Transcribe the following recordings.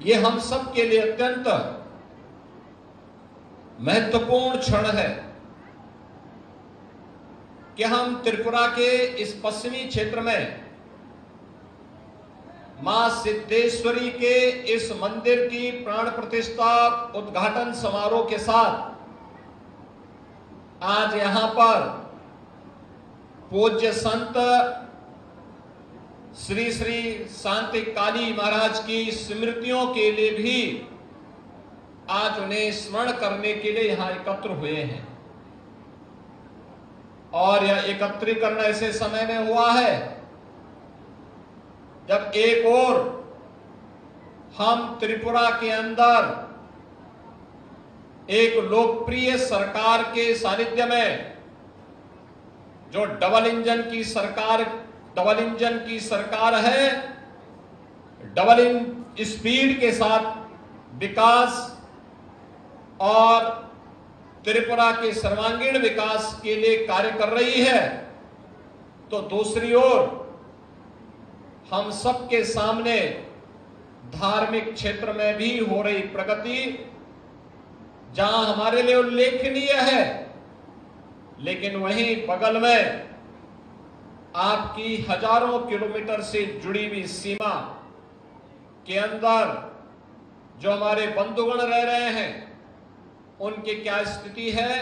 ये हम सब के लिए अत्यंत महत्वपूर्ण क्षण है कि हम त्रिपुरा के इस पश्चिमी क्षेत्र में मां सिद्धेश्वरी के इस मंदिर की प्राण प्रतिष्ठा उद्घाटन समारोह के साथ आज यहां पर पूज्य संत श्री श्री शांति काली महाराज की स्मृतियों के लिए भी आज उन्हें स्मरण करने के लिए यहां एकत्र हुए हैं। और यह एकत्रीकरण ऐसे समय में हुआ है जब एक ओर हम त्रिपुरा के अंदर एक लोकप्रिय सरकार के सानिध्य में जो डबल इंजन की सरकार है, डबल स्पीड के साथ विकास और त्रिपुरा के सर्वांगीण विकास के लिए कार्य कर रही है, तो दूसरी ओर हम सबके सामने धार्मिक क्षेत्र में भी हो रही प्रगति जहां हमारे लिए उल्लेखनीय है, लेकिन वहीं बगल में आपकी हजारों किलोमीटर से जुड़ी हुई सीमा के अंदर जो हमारे बंधुगण रह रहे हैं उनकी क्या स्थिति है,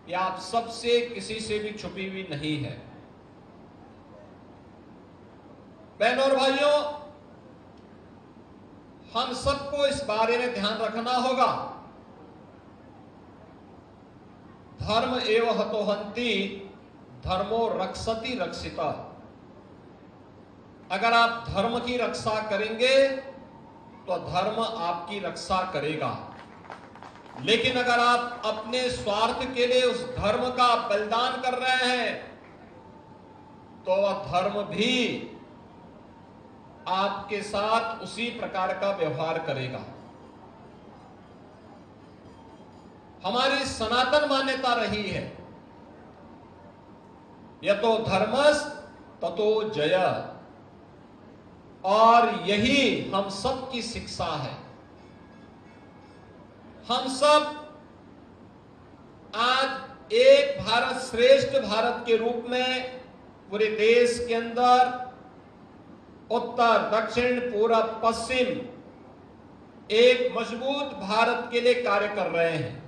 यह आप सबसे किसी से भी छुपी हुई नहीं है। बहनों और भाइयों, हम सबको इस बारे में ध्यान रखना होगा। धर्म एव हतोहंति धर्मो रक्षति रक्षिता। अगर आप धर्म की रक्षा करेंगे तो धर्म आपकी रक्षा करेगा, लेकिन अगर आप अपने स्वार्थ के लिए उस धर्म का बलिदान कर रहे हैं तो वह धर्म भी आपके साथ उसी प्रकार का व्यवहार करेगा। हमारी सनातन मान्यता रही है, यतो धर्मस् ततो जय, और यही हम सब की शिक्षा है। हम सब आज एक भारत श्रेष्ठ भारत के रूप में पूरे देश के अंदर उत्तर दक्षिण पूरब पश्चिम एक मजबूत भारत के लिए कार्य कर रहे हैं।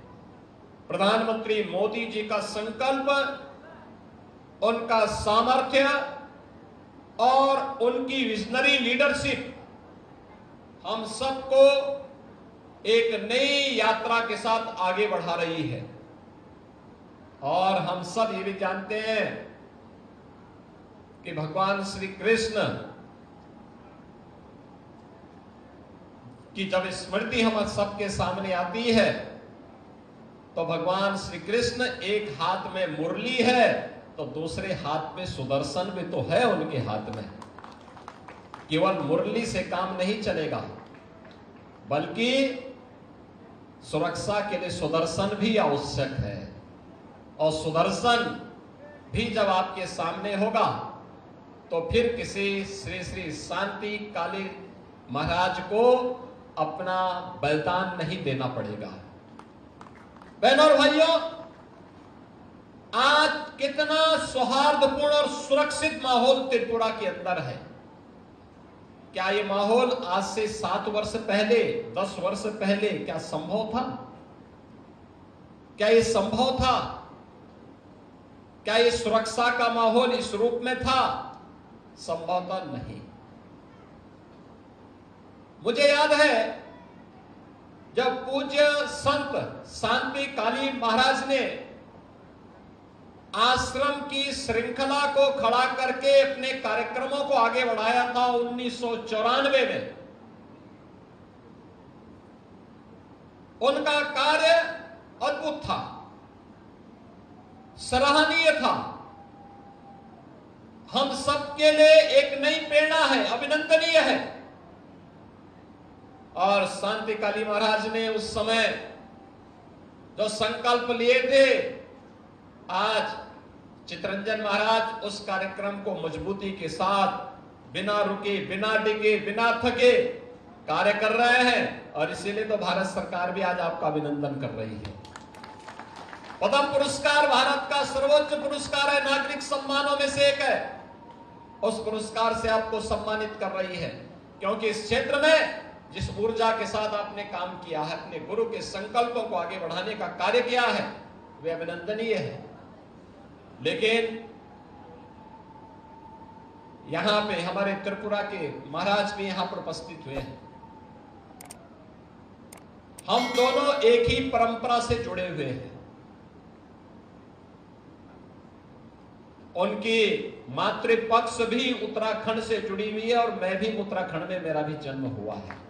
प्रधानमंत्री मोदी जी का संकल्प, उनका सामर्थ्य और उनकी विजनरी लीडरशिप हम सबको एक नई यात्रा के साथ आगे बढ़ा रही है। और हम सब ये भी जानते हैं कि भगवान श्री कृष्ण की जब स्मृति हम सबके सामने आती है तो भगवान श्री कृष्ण एक हाथ में मुरली है तो दूसरे हाथ में सुदर्शन भी तो है उनके हाथ में। केवल मुरली से काम नहीं चलेगा, बल्कि सुरक्षा के लिए सुदर्शन भी आवश्यक है। और सुदर्शन भी जब आपके सामने होगा तो फिर किसी श्री श्री शांति काली महाराज को अपना बलिदान नहीं देना पड़ेगा। बहनों और भाइयों, आज कितना सौहार्दपूर्ण और सुरक्षित माहौल त्रिपुरा के अंदर है। क्या ये माहौल आज से 7 वर्ष पहले, 10 वर्ष पहले क्या संभव था? क्या ये संभव था? क्या ये सुरक्षा का माहौल इस रूप में था? संभवतः नहीं। मुझे याद है जब पूज्य संत शांति काली महाराज ने आश्रम की श्रृंखला को खड़ा करके अपने कार्यक्रमों को आगे बढ़ाया था 1994 में, उनका कार्य अद्भुत था, सराहनीय था, हम सबके लिए एक नई प्रेरणा है, अभिनंदनीय है। और शांति काली महाराज ने उस समय जो संकल्प लिए थे, आज चितरंजन महाराज उस कार्यक्रम को मजबूती के साथ बिना रुके, बिना डिगे, बिना थके कार्य कर रहे हैं और इसीलिए तो भारत सरकार भी आज आपका अभिनंदन कर रही है। पद्म पुरस्कार भारत का सर्वोच्च पुरस्कार है, नागरिक सम्मानों में से एक है। उस पुरस्कार से आपको सम्मानित कर रही है क्योंकि इस क्षेत्र में जिस ऊर्जा के साथ आपने काम किया है, अपने गुरु के संकल्पों को आगे बढ़ाने का कार्य किया है, वे अभिनंदनीय है। लेकिन यहां पे हमारे त्रिपुरा के महाराज भी यहां पर उपस्थित हुए हैं। हम दोनों एक ही परंपरा से जुड़े हुए हैं। उनकी मातृपक्ष भी उत्तराखंड से जुड़ी हुई है और मैं भी उत्तराखंड में, मेरा भी जन्म हुआ है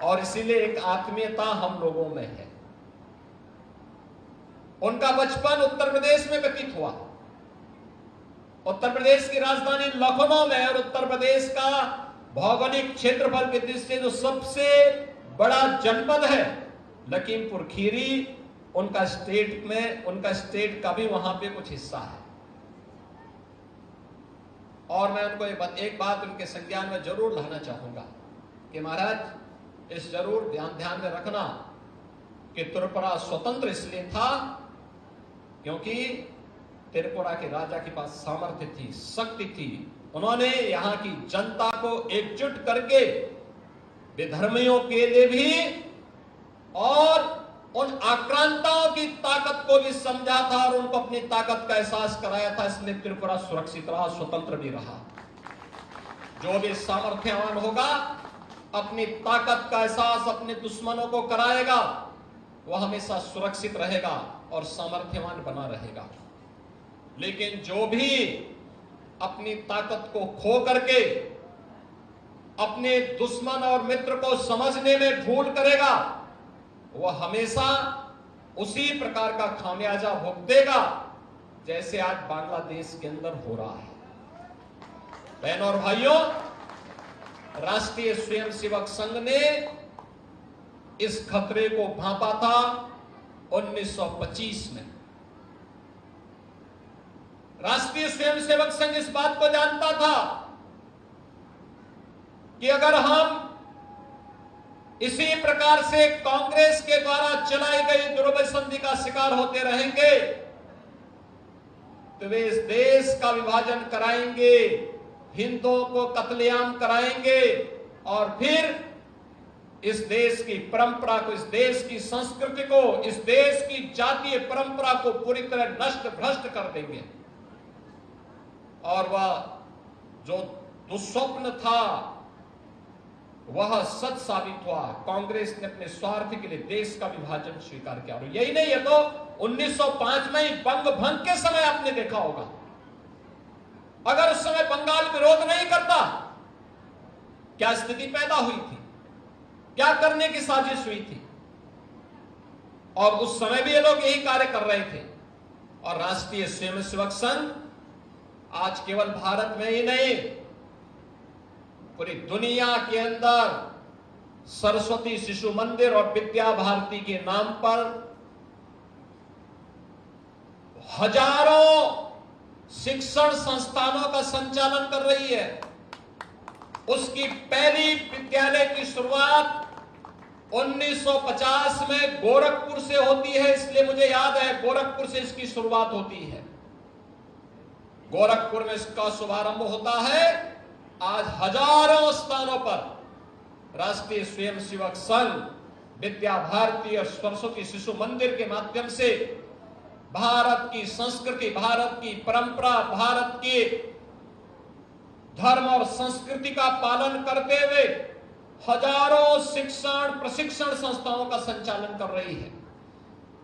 और इसीलिए एक आत्मीयता हम लोगों में है। उनका बचपन उत्तर प्रदेश में व्यतीत हुआ। उत्तर प्रदेश की राजधानी लखनऊ में, और उत्तर प्रदेश का भौगोलिक क्षेत्रफल की दृष्टि से जो सबसे बड़ा जनपद है लखीमपुर खीरी, उनका स्टेट का भी वहां पे कुछ हिस्सा है। और मैं उनको एक बात उनके संज्ञान में जरूर लाना चाहूंगा कि महाराज इस जरूर ध्यान में रखना कि त्रिपुरा स्वतंत्र इसलिए था क्योंकि त्रिपुरा के राजा के पास सामर्थ्य थी, शक्ति थी। उन्होंने यहां की जनता को एकजुट करके विधर्मियों के लिए भी और उन आक्रांताओं की ताकत को भी समझा था और उनको अपनी ताकत का एहसास कराया था। इसलिए त्रिपुरा सुरक्षित रहा, स्वतंत्र भी रहा। जो भी सामर्थ्यवान होगा अपनी ताकत का एहसास अपने दुश्मनों को कराएगा, वह हमेशा सुरक्षित रहेगा और सामर्थ्यवान बना रहेगा। लेकिन जो भी अपनी ताकत को खो करके अपने दुश्मन और मित्र को समझने में भूल करेगा, वह हमेशा उसी प्रकार का खामियाजा भुगतेगा जैसे आज बांग्लादेश के अंदर हो रहा है। बहनों और भाइयों, राष्ट्रीय स्वयंसेवक संघ ने इस खतरे को भांपा था 1925 में। राष्ट्रीय स्वयंसेवक संघ इस बात को जानता था कि अगर हम इसी प्रकार से कांग्रेस के द्वारा चलाई गई दुर्बल संधि का शिकार होते रहेंगे तो वे इस देश का विभाजन कराएंगे, हिंदुओं को कत्लेआम कराएंगे और फिर इस देश की परंपरा को, इस देश की संस्कृति को, इस देश की जातीय परंपरा को पूरी तरह नष्ट भ्रष्ट कर देंगे। और वह जो दुस्वप्न था वह सच साबित हुआ। कांग्रेस ने अपने स्वार्थ के लिए देश का विभाजन स्वीकार किया। और यही नहीं है तो 1905 में ही बंग भंग के समय आपने देखा होगा, अगर उस समय बंगाल विरोध नहीं करता क्या स्थिति पैदा हुई थी, क्या करने की साजिश हुई थी। और उस समय भी ये लोग यही कार्य कर रहे थे। और राष्ट्रीय स्वयंसेवक संघ आज केवल भारत में ही नहीं, पूरी दुनिया के अंदर सरस्वती शिशु मंदिर और विद्या भारती के नाम पर हजारों शिक्षण संस्थानों का संचालन कर रही है। उसकी पहली विद्यालय की शुरुआत 1950 में गोरखपुर से होती है। इसलिए मुझे याद है गोरखपुर से इसकी शुरुआत होती है। गोरखपुर में इसका शुभारंभ होता है। आज हजारों स्थानों पर राष्ट्रीय स्वयंसेवक संघ विद्या भारती और सरस्वती शिशु मंदिर के माध्यम से भारत की संस्कृति, भारत की परंपरा, भारत के धर्म और संस्कृति का पालन करते हुए हजारों शिक्षण प्रशिक्षण संस्थाओं का संचालन कर रही है,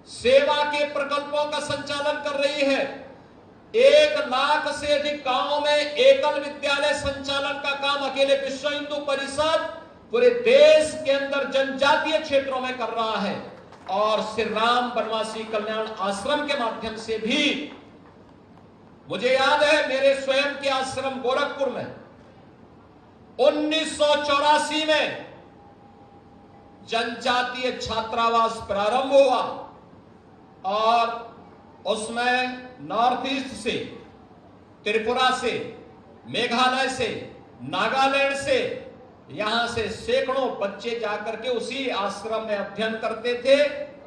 सेवा के प्रकल्पों का संचालन कर रही है। 1 लाख से अधिक गांवों में एकल विद्यालय संचालन का काम अकेले विश्व हिंदू परिषद पूरे देश के अंदर जनजातीय क्षेत्रों में कर रहा है। और श्री राम बनवासी कल्याण आश्रम के माध्यम से भी, मुझे याद है मेरे स्वयं के आश्रम गोरखपुर में 1984 में जनजातीय छात्रावास प्रारंभ हुआ और उसमें नॉर्थ ईस्ट से, त्रिपुरा से, मेघालय से, नागालैंड से यहां से सैकड़ों बच्चे जाकर के उसी आश्रम में अध्ययन करते थे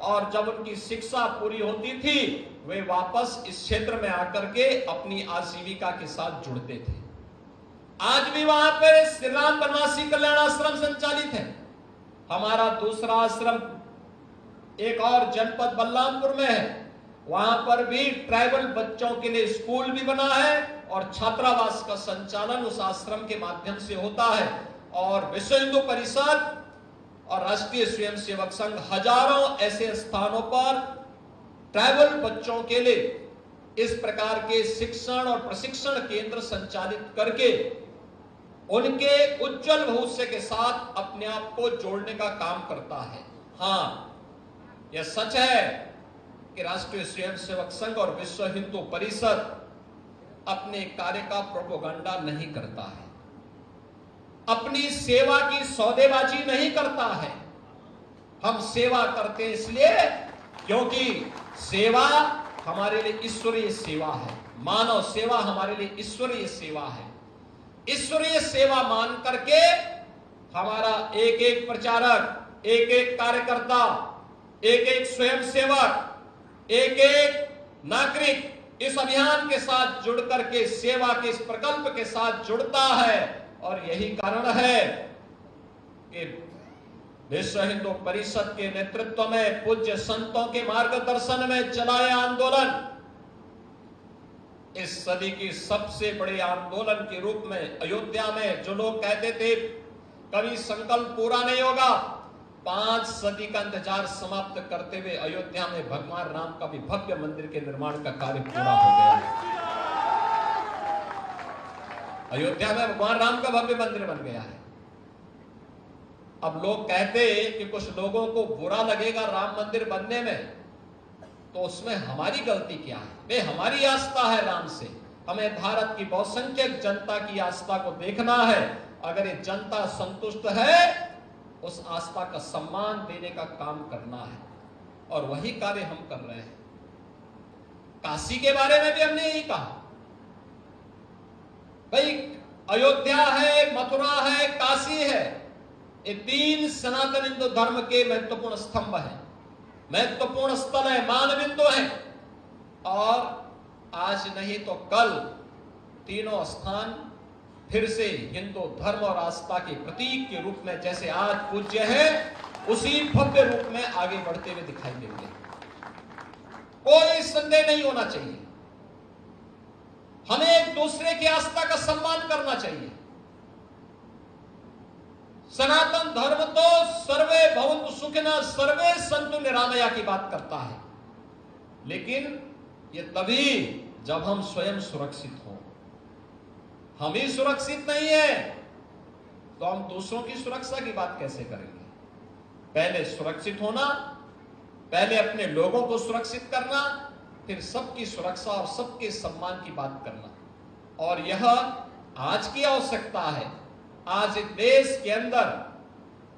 और जब उनकी शिक्षा पूरी होती थी वे वापस इस क्षेत्र में आकर के अपनी आजीविका के साथ जुड़ते थे। आज भी वहां पे श्री राम बनवासी कल्याण आश्रम संचालित है। हमारा दूसरा आश्रम एक और जनपद बलरामपुर में है, वहां पर भी ट्राइबल बच्चों के लिए स्कूल भी बना है और छात्रावास का संचालन उस आश्रम के माध्यम से होता है। और विश्व हिंदू परिषद और राष्ट्रीय स्वयंसेवक संघ हजारों ऐसे स्थानों पर ट्राइबल बच्चों के लिए इस प्रकार के शिक्षण और प्रशिक्षण केंद्र संचालित करके उनके उज्जवल भविष्य के साथ अपने आप को जोड़ने का काम करता है। हां, यह सच है कि राष्ट्रीय स्वयंसेवक संघ और विश्व हिंदू परिषद अपने कार्य का प्रोपेगेंडा नहीं करता है, अपनी सेवा की सौदेबाजी नहीं करता है। हम सेवा करते हैं इसलिए क्योंकि सेवा हमारे लिए ईश्वरीय सेवा है, मानव सेवा हमारे लिए ईश्वरीय सेवा है। ईश्वरीय सेवा मान करके हमारा एक एक प्रचारक, एक एक कार्यकर्ता, एक एक स्वयंसेवक, एक एक नागरिक इस अभियान के साथ जुड़ करके सेवा के इस प्रकल्प के साथ जुड़ता है। और यही कारण है कि विश्व हिंदू परिषद के नेतृत्व में पूज्य संतों के मार्गदर्शन में चलाया आंदोलन इस सदी की सबसे बड़े आंदोलन के रूप में अयोध्या में जो लोग कहते थे कभी संकल्प पूरा नहीं होगा, 5 सदी का इंतजार समाप्त करते हुए अयोध्या में भगवान राम का भी भव्य मंदिर के निर्माण का कार्य पूरा हो गया। अयोध्या में भगवान राम का भव्य मंदिर बन गया है। अब लोग कहते कि कुछ लोगों को बुरा लगेगा राम मंदिर बनने में, तो उसमें हमारी गलती क्या है? वे हमारी आस्था है राम से, हमें भारत की बहुसंख्यक जनता की आस्था को देखना है। अगर ये जनता संतुष्ट है उस आस्था का सम्मान देने का काम करना है और वही कार्य हम कर रहे हैं। काशी के बारे में भी हमने यही कहा, भाई अयोध्या है, मथुरा है, काशी है, ये 3 सनातन हिंदू धर्म के महत्वपूर्ण स्तंभ हैं, महत्वपूर्ण स्थल है, मान बिंदु है। और आज नहीं तो कल तीनों स्थान फिर से हिंदू धर्म और आस्था के प्रतीक के रूप में जैसे आज पूज्य है उसी भव्य रूप में आगे बढ़ते हुए दिखाई देंगे। कोई संदेह नहीं होना चाहिए, हमें एक दूसरे की आस्था का सम्मान करना चाहिए। सनातन धर्म तो सर्वे भवन्तु सुखिनः सर्वे सन्तु निरामया की बात करता है, लेकिन ये तभी जब हम स्वयं सुरक्षित हों। हम ही सुरक्षित नहीं है तो हम दूसरों की सुरक्षा की बात कैसे करेंगे? पहले सुरक्षित होना, पहले अपने लोगों को सुरक्षित करना, फिर सबकी सुरक्षा और सबके सम्मान की बात करना। और यह आज की आवश्यकता है। आज इस देश के अंदर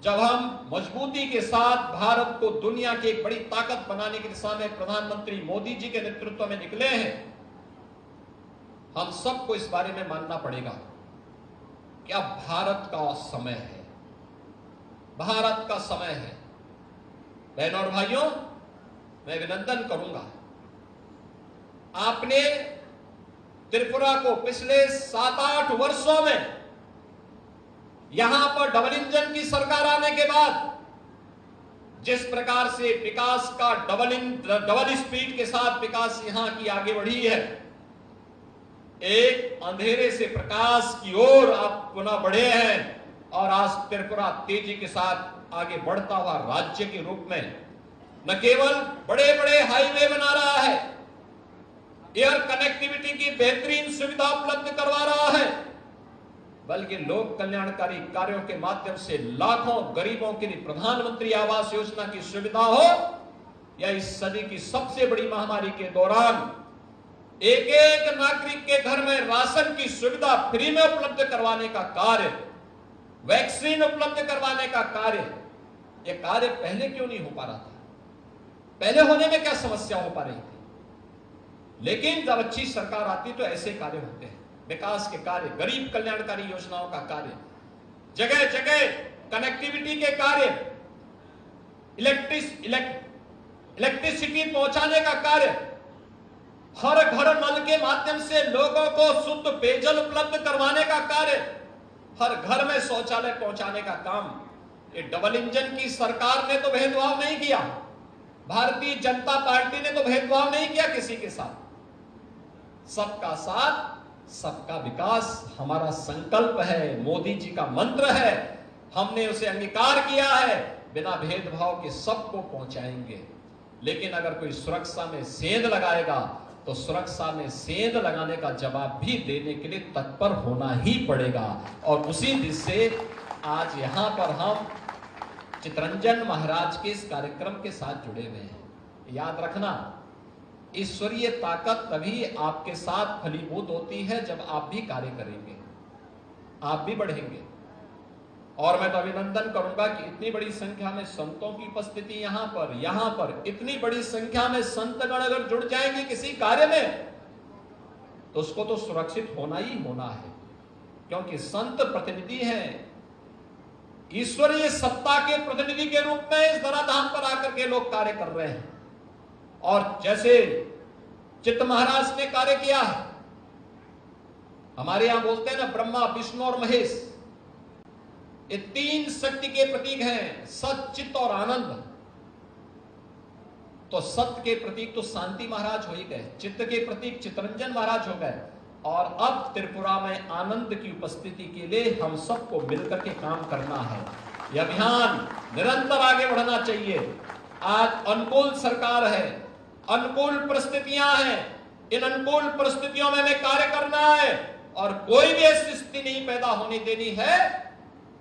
जब हम मजबूती के साथ भारत को दुनिया की एक बड़ी ताकत बनाने की दिशा में प्रधानमंत्री मोदी जी के नेतृत्व में निकले हैं, हम सबको इस बारे में मानना पड़ेगा कि अब भारत का समय है, भारत का समय है। बहनों और भाइयों, मैं विनंदन करूंगा, आपने त्रिपुरा को पिछले 7-8 वर्षों में यहां पर डबल इंजन की सरकार आने के बाद जिस प्रकार से विकास का डबल स्पीड के साथ विकास यहां की आगे बढ़ी है, एक अंधेरे से प्रकाश की ओर आप पुनः बढ़े हैं और आज त्रिपुरा तेजी के साथ आगे बढ़ता हुआ राज्य के रूप में न केवल बड़े बड़े हाईवे बना रहा है, एयर कनेक्टिविटी की बेहतरीन सुविधा उपलब्ध करवा रहा है, बल्कि लोक कल्याणकारी कार्यों के माध्यम से लाखों गरीबों के लिए प्रधानमंत्री आवास योजना की सुविधा हो या इस सदी की सबसे बड़ी महामारी के दौरान एक एक नागरिक के घर में राशन की सुविधा फ्री में उपलब्ध करवाने का कार्य, वैक्सीन उपलब्ध करवाने का कार्य, यह कार्य पहले क्यों नहीं हो पा रहा था? पहले होने में क्या समस्या हो पा रही थी? लेकिन जब अच्छी सरकार आती तो ऐसे कार्य होते हैं, विकास के कार्य, गरीब कल्याणकारी योजनाओं का कार्य, जगह जगह कनेक्टिविटी के कार्य, इलेक्ट्रिसिटी पहुंचाने का कार्य, हर घर नल के माध्यम से लोगों को शुद्ध पेयजल उपलब्ध करवाने का कार्य, हर घर में शौचालय पहुंचाने का काम, ये डबल इंजन की सरकार ने तो भेदभाव नहीं किया, भारतीय जनता पार्टी ने तो भेदभाव नहीं किया किसी के साथ। सबका साथ सबका विकास हमारा संकल्प है, मोदी जी का मंत्र है, हमने उसे अंगीकार किया है। बिना भेदभाव के सबको पहुंचाएंगे। लेकिन अगर कोई सुरक्षा में सेंध लगाएगा तो सुरक्षा में सेंध लगाने का जवाब भी देने के लिए तत्पर होना ही पड़ेगा। और उसी दिशा से आज यहां पर हम चितरंजन महाराज के इस कार्यक्रम के साथ जुड़े हुए हैं। याद रखना, ईश्वरीय ताकत तभी आपके साथ फलीभूत होती है जब आप भी कार्य करेंगे, आप भी बढ़ेंगे। और मैं तो अभिनंदन करूंगा कि इतनी बड़ी संख्या में संतों की उपस्थिति यहां पर इतनी बड़ी संख्या में संतगण अगर जुड़ जाएंगे किसी कार्य में तो उसको तो सुरक्षित होना ही होना है, क्योंकि संत प्रतिनिधि हैं, ईश्वरीय सत्ता के प्रतिनिधि के रूप में इस धराधाम पर आकर के लोग कार्य कर रहे हैं। और जैसे चित्त महाराज ने कार्य किया है, हमारे यहां बोलते हैं ना, ब्रह्मा विष्णु और महेश, ये तीन शक्ति के प्रतीक हैं, सत चित्त और आनंद। तो सत्य के प्रतीक तो शांति महाराज हो ही गए, चित्त के प्रतीक चितरंजन महाराज हो गए, और अब त्रिपुरा में आनंद की उपस्थिति के लिए हम सबको मिलकर के काम करना है। यह अभियान निरंतर आगे बढ़ना चाहिए। आज अनुकूल सरकार है, अनुकूल परिस्थितियां हैं, इन अनुकूल परिस्थितियों में हमें कार्य करना है और कोई भी ऐसी स्थिति नहीं पैदा होने देनी है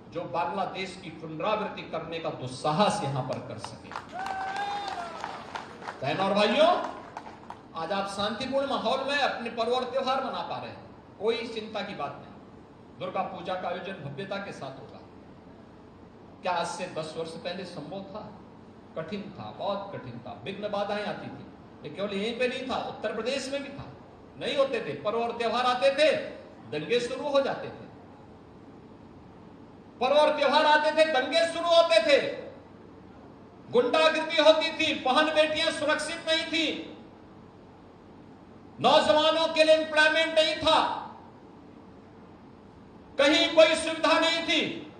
जो बांग्लादेश की पुनरावृत्ति करने का दुस्साहस यहां पर कर सके। बहनों और भाइयों, आज आप शांतिपूर्ण माहौल में अपने पर्व और त्योहार मना पा रहे हैं, कोई चिंता की बात नहीं। दुर्गा पूजा का आयोजन भव्यता के साथ होगा। क्या आज से 10 वर्ष पहले संभव था? कठिन था, बहुत कठिन था, विघ्न बाधाएं आती थी। ये केवल यहीं पे नहीं था, उत्तर प्रदेश में भी था, नहीं होते थे। पर्व और त्योहार आते थे, दंगे शुरू हो जाते थे। पर्व और त्योहार आते थे, दंगे शुरू होते थे, गुंडागिर्दी होती थी, बहन बेटियां सुरक्षित नहीं थी, नौजवानों के लिए एम्प्लॉयमेंट नहीं था, कहीं कोई सुविधा नहीं थी।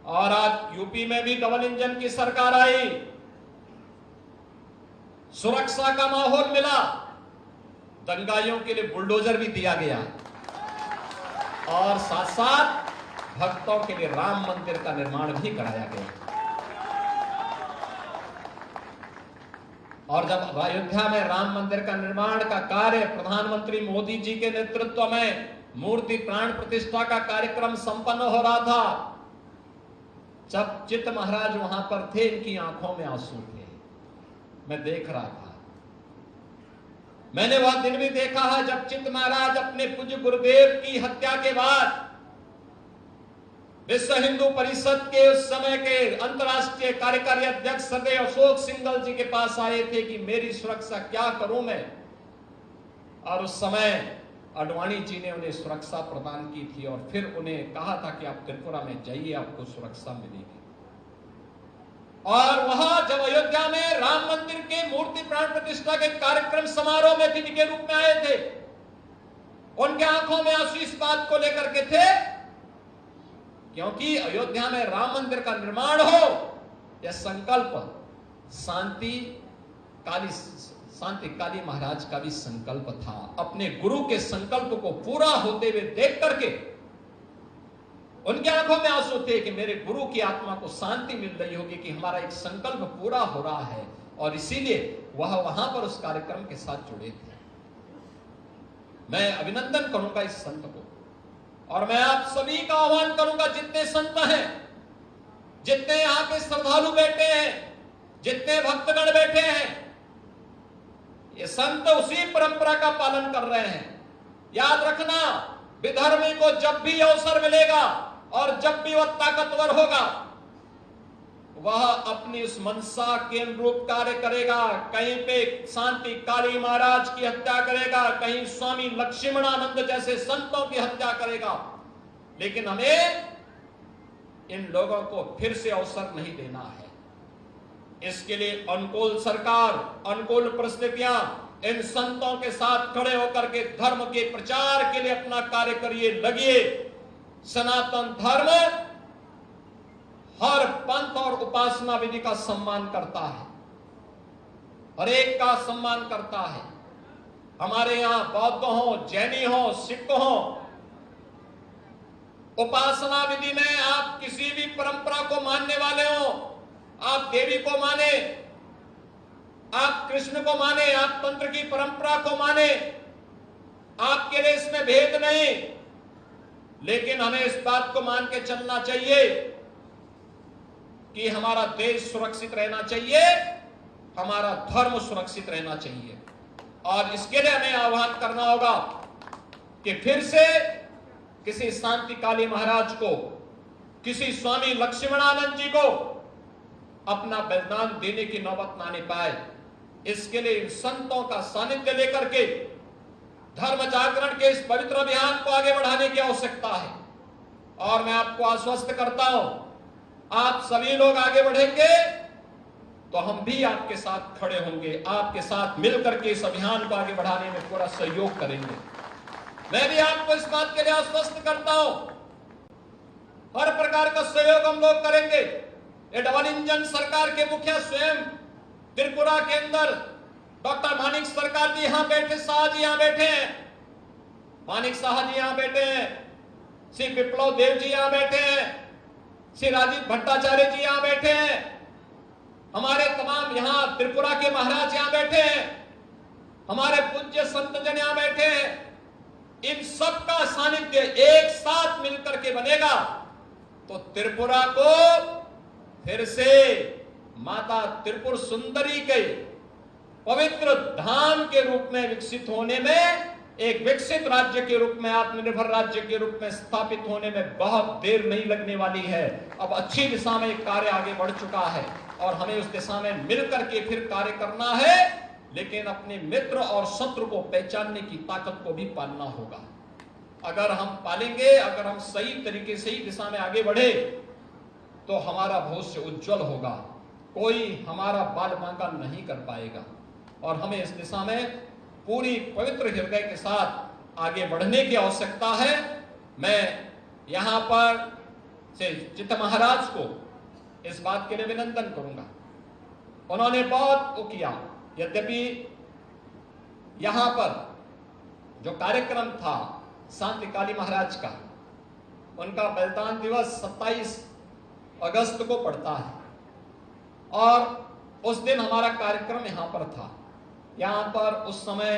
और आज यूपी में भी डबल इंजन की सरकार आई, सुरक्षा का माहौल मिला, दंगाइयों के लिए बुलडोजर भी दिया गया, और साथ साथ भक्तों के लिए राम मंदिर का निर्माण भी कराया गया। और जब अयोध्या में राम मंदिर का निर्माण का कार्य प्रधानमंत्री मोदी जी के नेतृत्व में मूर्ति प्राण प्रतिष्ठा का कार्यक्रम संपन्न हो रहा था, जब चित्त महाराज वहां पर थे, इनकी आंखों में आंसू थे। मैं देख रहा था, मैंने वह दिन भी देखा है जब चित्त महाराज अपने पूज्य गुरुदेव की हत्या के बाद विश्व हिंदू परिषद के उस समय के अंतर्राष्ट्रीय कार्यकारी अध्यक्ष सदैव अशोक सिंघल जी के पास आए थे कि मेरी सुरक्षा क्या करूं मैं। और उस समय अडवाणी जी ने उन्हें सुरक्षा प्रदान की थी और फिर उन्हें कहा था कि आप त्रिपुरा में जाइए, आपको सुरक्षा मिलेगी। और वहां जब अयोध्या में राम मंदिर के मूर्ति प्राण प्रतिष्ठा के कार्यक्रम समारोह में अतिथि के रूप में आए थे, उनके आंखों में आंसू इस बात को लेकर के थे क्योंकि अयोध्या में राम मंदिर का निर्माण हो, यह संकल्प शांति काली महाराज का भी संकल्प था। अपने गुरु के संकल्प को पूरा होते हुए देख करके उनकी आंखों में आंसू थे कि मेरे गुरु की आत्मा को शांति मिल रही होगी कि हमारा एक संकल्प पूरा हो रहा है, और इसीलिए वह वहां पर उस कार्यक्रम के साथ जुड़े थे। मैं अभिनंदन करूंगा इस संत को, और मैं आप सभी का आह्वान करूंगा, जितने संत हैं, जितने यहां के श्रद्धालु बैठे हैं, जितने भक्तगण बैठे हैं, ये संत उसी परंपरा का पालन कर रहे हैं। याद रखना, विधर्मी को जब भी अवसर मिलेगा और जब भी वह ताकतवर होगा, वह अपनी उस मनसा के अनुरूप कार्य करेगा। कहीं पे शांति काली महाराज की हत्या करेगा, कहीं स्वामी लक्ष्मणानंद जैसे संतों की हत्या करेगा। लेकिन हमें इन लोगों को फिर से अवसर नहीं देना है। इसके लिए अनुकूल सरकार, अनुकूल परिस्थितियां, इन संतों के साथ खड़े होकर के धर्म के प्रचार के लिए अपना कार्य करिए, लगिए। सनातन धर्म हर पंथ और उपासना विधि का सम्मान करता है, हर एक का सम्मान करता है। हमारे यहां बौद्ध हो, जैनी हो, सिख हो, उपासना विधि में आप किसी भी परंपरा को मानने वाले हो, आप देवी को माने, आप कृष्ण को माने, आप तंत्र की परंपरा को माने, आपके लिए इसमें भेद नहीं। लेकिन हमें इस बात को मान के चलना चाहिए कि हमारा देश सुरक्षित रहना चाहिए, हमारा धर्म सुरक्षित रहना चाहिए। और इसके लिए हमें आह्वान करना होगा कि फिर से किसी शांतिकाली महाराज को, किसी स्वामी लक्ष्मणानंद जी को अपना बलिदान देने की नौबत ना आने पाए। इसके लिए इन संतों का सानिध्य लेकर के धर्म जागरण के इस पवित्र अभियान को आगे बढ़ाने की आवश्यकता है। और मैं आपको आश्वस्त करता हूं, आप सभी लोग आगे बढ़ेंगे तो हम भी आपके साथ खड़े होंगे, आपके साथ मिलकर के इस अभियान को आगे बढ़ाने में पूरा सहयोग करेंगे। मैं भी आपको इस बात के लिए आश्वस्त करता हूं, हर प्रकार का सहयोग हम लोग करेंगे। ये डबल इंजन सरकार के मुखिया स्वयं त्रिपुरा के अंदर डॉक्टर मानिक सरकार जी यहां बैठे, शाह जी यहां बैठे हैं, मानिक शाह जी यहां बैठे हैं, श्री विप्लव देव जी यहां बैठे हैं, श्री राजीव भट्टाचार्य जी यहां बैठे हैं, हमारे तमाम यहां त्रिपुरा के महाराज यहां बैठे हैं, हमारे पूज्य संत जन यहां बैठे हैं। इन सबका सानिध्य एक साथ मिलकर के बनेगा तो त्रिपुरा को फिर से माता त्रिपुर सुंदरी के पवित्र धाम के रूप में विकसित होने में, एक विकसित राज्य के रूप में, आत्मनिर्भर राज्य के रूप में स्थापित होने में बहुत देर नहीं लगने वाली है। अब अच्छी दिशा में कार्य आगे बढ़ चुका है और हमें उस दिशा में मिलकर के फिर कार्य करना है। लेकिन अपने मित्र और शत्रु को पहचानने की ताकत को भी पालना होगा। अगर हम पालेंगे, अगर हम सही तरीके से ही दिशा में आगे बढ़े तो हमारा भविष्य उज्जवल होगा, कोई हमारा बाल बांका नहीं कर पाएगा। और हमें इस दिशा में पूरी पवित्र हृदय के साथ आगे बढ़ने की आवश्यकता है। मैं यहां पर से चित्त महाराज को इस बात के लिए अभिनंदन करूंगा, उन्होंने बहुत वो किया। यद्यपि यहां पर जो कार्यक्रम था शांतिकाली महाराज का, उनका बलिदान दिवस 27 अगस्त को पड़ता है और उस दिन हमारा कार्यक्रम यहां पर था। यहां पर उस समय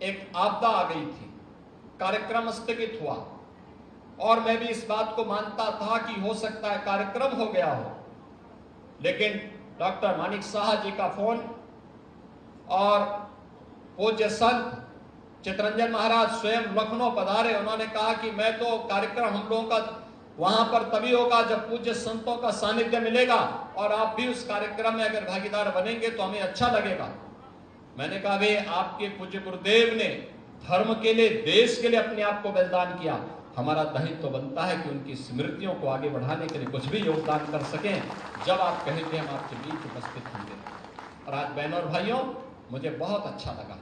एक आपदा आ गई थी, कार्यक्रम स्थगित हुआ और मैं भी इस बात को मानता था कि हो सकता है कार्यक्रम हो गया हो। लेकिन डॉक्टर मानिक शाह जी का फोन और पूज्य संत चितरंजन महाराज स्वयं लखनऊ पधारे, उन्होंने कहा कि मैं तो कार्यक्रम हम लोगों का वहां पर तभी होगा जब पूज्य संतों का सानिध्य मिलेगा और आप भी उस कार्यक्रम में अगर भागीदार बनेंगे तो हमें अच्छा लगेगा। मैंने कहा वे आपके पूज्य गुरुदेव ने धर्म के लिए, देश के लिए अपने आप को बलिदान किया, हमारा दायित्व तो बनता है कि उनकी स्मृतियों को आगे बढ़ाने के लिए कुछ भी योगदान कर सकें। जब आप कहेंगे हम आपके बीच उपस्थित होंगे। और आज बहनों और भाइयों, मुझे बहुत अच्छा लगा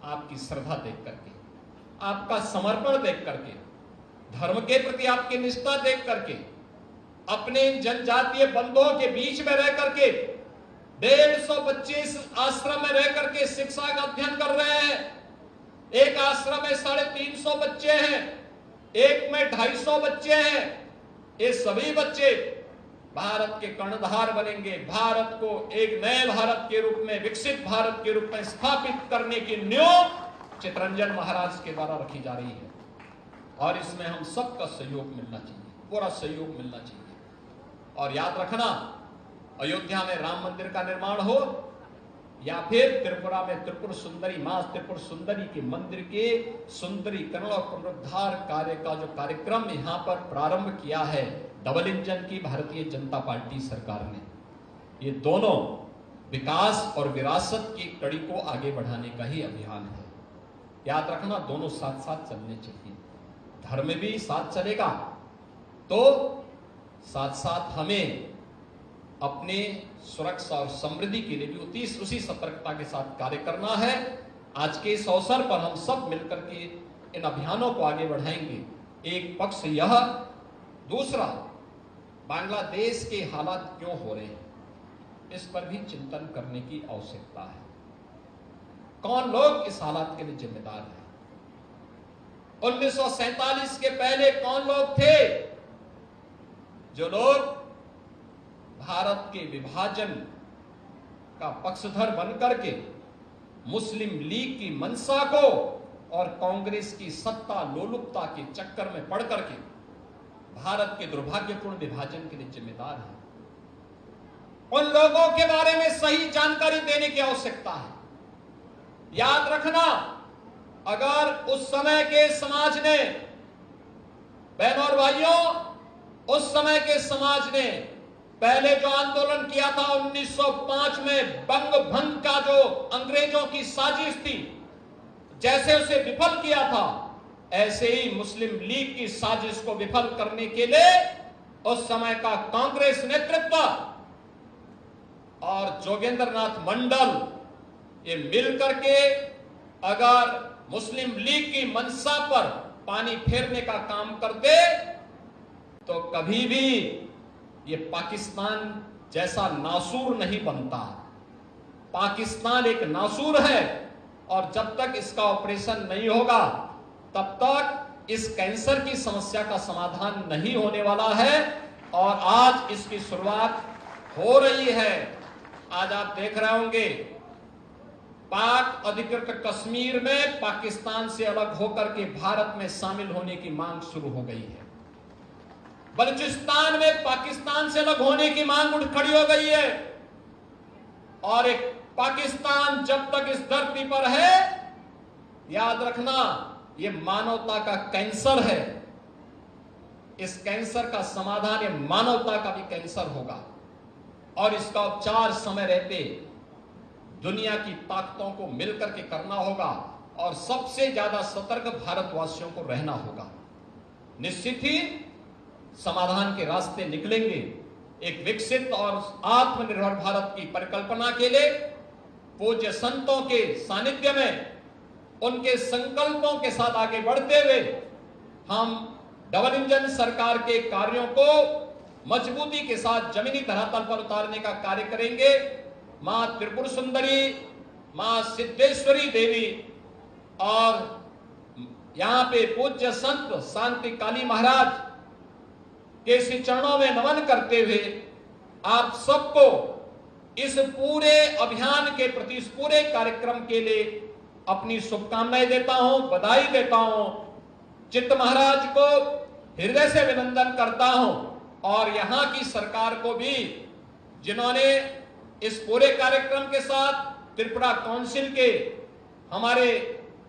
आपकी श्रद्धा देख करके, आपका समर्पण देख करके, धर्म के प्रति आपकी निष्ठा देख करके, अपने जनजातीय बंधुओं के बीच में रह करके 150 आश्रम में रह करके शिक्षा का अध्ययन कर रहे हैं। एक आश्रम में 350 बच्चे हैं, एक में 250 बच्चे हैं। ये सभी बच्चे भारत के कर्णधार बनेंगे, भारत को एक नए भारत के रूप में, विकसित भारत के रूप में स्थापित करने की नींव चितरंजन महाराज के द्वारा रखी जा रही है। और इसमें हम सबका सहयोग मिलना चाहिए, पूरा सहयोग मिलना चाहिए। और याद रखना, अयोध्या में राम मंदिर का निर्माण हो या फिर त्रिपुरा में त्रिपुर सुंदरी मां त्रिपुर सुंदरी के मंदिर के सुंदरीकरण और पुनरुद्धार कार्य का जो कार्यक्रम यहां पर प्रारंभ किया है डबल इंजन की भारतीय जनता पार्टी सरकार ने, ये दोनों विकास और विरासत की कड़ी को आगे बढ़ाने का ही अभियान है। याद रखना, दोनों साथ साथ चलने चाहिए। धर्म भी साथ चलेगा, तो साथ साथ हमें अपने सुरक्षा और समृद्धि के लिए भी उसी सतर्कता के साथ कार्य करना है। आज के इस अवसर पर हम सब मिलकर के इन अभियानों को आगे बढ़ाएंगे। एक पक्ष यह, दूसरा बांग्लादेश के हालात क्यों हो रहे हैं, इस पर भी चिंतन करने की आवश्यकता है। कौन लोग इस हालात के लिए जिम्मेदार हैं? 1947 के पहले कौन लोग थे जो लोग भारत के विभाजन का पक्षधर बनकर के मुस्लिम लीग की मंशा को और कांग्रेस की सत्ता लोलुपता के चक्कर में पड़ करके भारत के दुर्भाग्यपूर्ण विभाजन के लिए जिम्मेदार हैं? उन लोगों के बारे में सही जानकारी देने की आवश्यकता है। याद रखना, अगर उस समय के समाज ने, बहनों और भाइयों, उस समय के समाज ने पहले जो आंदोलन किया था 1905 में, बंग भंग का जो अंग्रेजों की साजिश थी, जैसे उसे विफल किया था, ऐसे ही मुस्लिम लीग की साजिश को विफल करने के लिए उस समय का कांग्रेस नेतृत्व और जोगेंद्रनाथ मंडल ये मिलकर के अगर मुस्लिम लीग की मंशा पर पानी फेरने का काम करते तो कभी भी ये पाकिस्तान जैसा नासूर नहीं बनता। पाकिस्तान एक नासूर है और जब तक इसका ऑपरेशन नहीं होगा तब तक इस कैंसर की समस्या का समाधान नहीं होने वाला है। और आज इसकी शुरुआत हो रही है। आज आप देख रहे होंगे पाक अधिकृत कश्मीर में पाकिस्तान से अलग होकर के भारत में शामिल होने की मांग शुरू हो गई है। बलूचिस्तान में पाकिस्तान से अलग होने की मांग उठ खड़ी हो गई है। और एक पाकिस्तान जब तक इस धरती पर है, याद रखना, ये मानवता का कैंसर है। इस कैंसर का समाधान ये मानवता का भी कैंसर होगा और इसका उपचार समय रहते दुनिया की ताकतों को मिलकर के करना होगा और सबसे ज्यादा सतर्क भारतवासियों को रहना होगा। निश्चित ही समाधान के रास्ते निकलेंगे। एक विकसित और आत्मनिर्भर भारत की परिकल्पना के लिए पूज्य संतों के सानिध्य में उनके संकल्पों के साथ आगे बढ़ते हुए हम डबल इंजन सरकार के कार्यों को मजबूती के साथ जमीनी धरातल पर उतारने का कार्य करेंगे। मां त्रिपुर सुंदरी, मां सिद्धेश्वरी देवी और यहां पे पूज्य संत शांति काली महाराज के श्री चरणों में नमन करते हुए आप सबको इस पूरे अभियान के प्रति, इस पूरे कार्यक्रम के लिए अपनी शुभकामनाएं देता हूं, बधाई देता हूं। चित्त महाराज को हृदय से अभिनंदन करता हूं और यहां की सरकार को भी, जिन्होंने इस पूरे कार्यक्रम के साथ त्रिपुरा काउंसिल के हमारे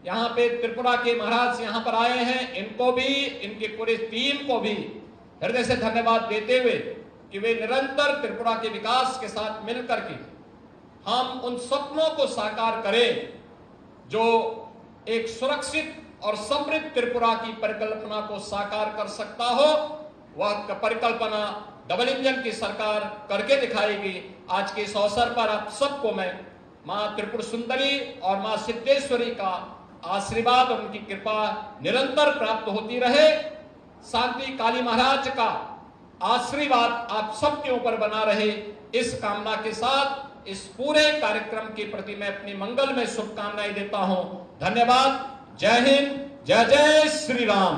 यहां पे त्रिपुरा के महाराज यहां पर आए हैं, इनको भी, इनके पूरे टीम को भी हृदय से धन्यवाद देते हुए कि वे निरंतर त्रिपुरा के विकास के साथ मिलकर के हम उन सपनों को साकार करें जो एक सुरक्षित और समृद्ध त्रिपुरा की परिकल्पना को साकार कर सकता हो। वह परिकल्पना डबल इंजन की सरकार करके दिखाएगी। आज के इस अवसर पर आप सबको मैं मां त्रिपुर सुंदरी और मां सिद्धेश्वरी का आशीर्वाद और उनकी कृपा निरंतर प्राप्त होती रहे। शांति काली महाराज का आशीर्वाद आप सबके ऊपर बना रहे, इस कामना के साथ इस पूरे कार्यक्रम के प्रति मैं अपनी मंगल में शुभकामनाएं देता हूं। धन्यवाद। जय हिंद, जय जय श्री राम।